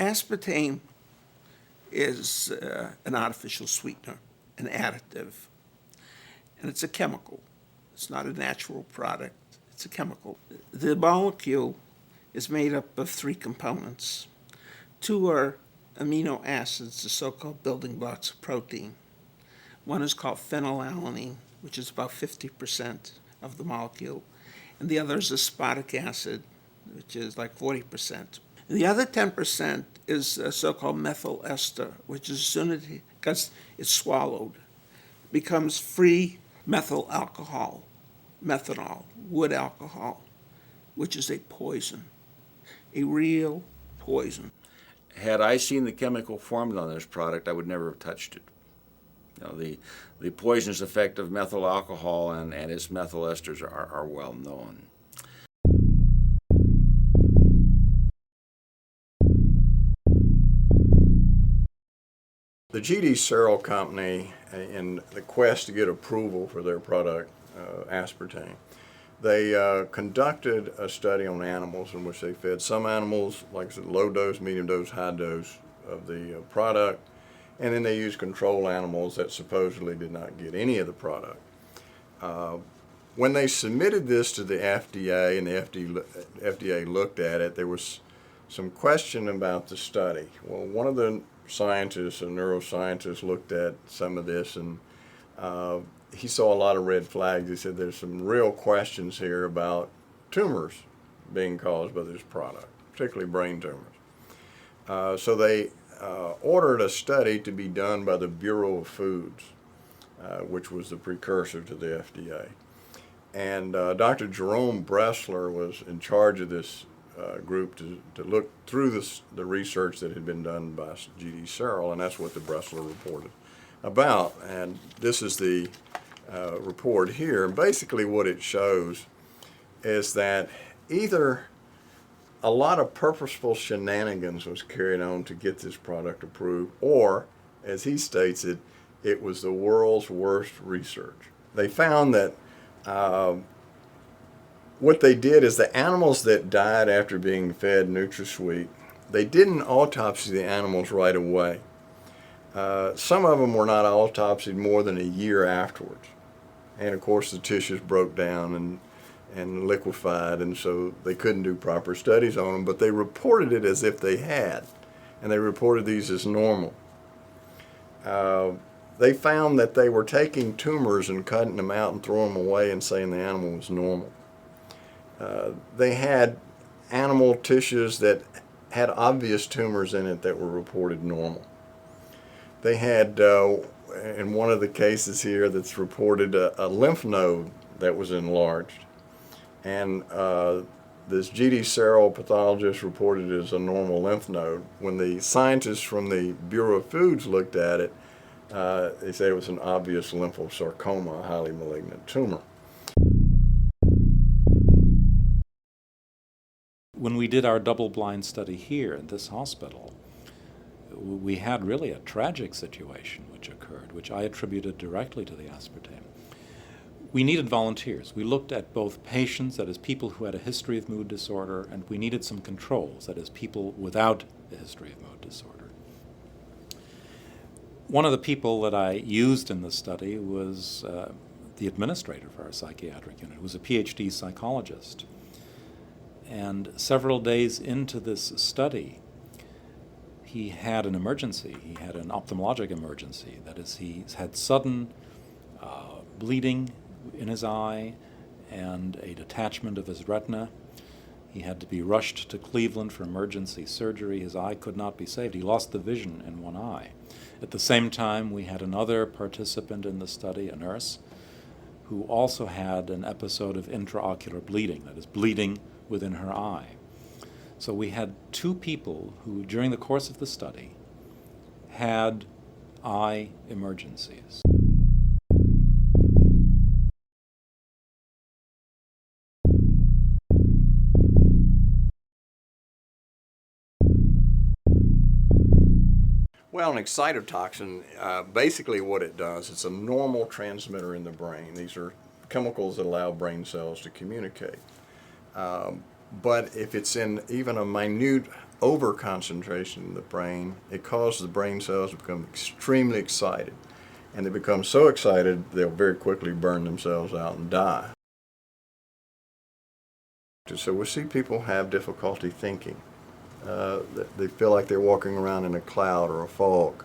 Aspartame is an artificial sweetener, an additive, and it's a chemical. It's not a natural product, it's a chemical. The molecule is made up of 3 components. 2 are amino acids, the so-called building blocks of protein. One is called phenylalanine, which is about 50% of the molecule, and the other is aspartic acid, which is like 40%. The other 10% is a so-called methyl ester, which as soon as because it's swallowed, becomes free methyl alcohol, methanol, wood alcohol, which is a poison, a real poison. Had I seen the chemical formula on this product, I would never have touched it. You know, the poisonous effect of methyl alcohol and its methyl esters are well known. The G.D. Searle Company, in the quest to get approval for their product, aspartame, they conducted a study on animals in which they fed some animals, like I said, low dose, medium dose, high dose of the product, and then they used control animals that supposedly did not get any of the product. When they submitted this to the FDA and the FDA looked at it, there was some question about the study. Well, one of the scientists, a neuroscientist, looked at some of this and he saw a lot of red flags. He said there's some real questions here about tumors being caused by this product, particularly brain tumors. So they ordered a study to be done by the Bureau of Foods, which was the precursor to the FDA. And Dr. Jerome Bressler was in charge of this group to look through the research that had been done by G.D. Searle, and that's what the Bressler reported about. And this is the report here. And basically what it shows is that either a lot of purposeful shenanigans was carried on to get this product approved, or, as he states it, it was the world's worst research. They found that what they did is the animals that died after being fed NutraSweet, they didn't autopsy the animals right away. Some of them were not autopsied more than a year afterwards. And of course the tissues broke down and liquefied, and so they couldn't do proper studies on them, but they reported it as if they had, and they reported these as normal. They found that they were taking tumors and cutting them out and throwing them away and saying the animal was normal. They had animal tissues that had obvious tumors in it that were reported normal. They had, in one of the cases here that's reported, a lymph node that was enlarged. And this G.D. Searle pathologist reported it as a normal lymph node. When the scientists from the Bureau of Foods looked at it, they said it was an obvious lymphosarcoma, a highly malignant tumor. When we did our double-blind study here in this hospital, we had really a tragic situation which occurred, which I attributed directly to the aspartame. We needed volunteers. We looked at both patients, that is people who had a history of mood disorder, and we needed some controls, that is people without a history of mood disorder. One of the people that I used in the study was the administrator for our psychiatric unit, who was a PhD psychologist. And several days into this study, he had an emergency. He had an ophthalmologic emergency. That is, he had sudden bleeding in his eye and a detachment of his retina. He had to be rushed to Cleveland for emergency surgery. His eye could not be saved. He lost the vision in one eye. At the same time, we had another participant in the study, a nurse, who also had an episode of intraocular bleeding, that is, bleeding within her eye. So we had 2 people who, during the course of the study, had eye emergencies. Well, an excitotoxin, basically what it does, it's a normal transmitter in the brain. These are chemicals that allow brain cells to communicate. But if it's in even a minute over-concentration in the brain, it causes the brain cells to become extremely excited. And they become so excited, they'll very quickly burn themselves out and die. So we see people have difficulty thinking. They feel like they're walking around in a cloud or a fog.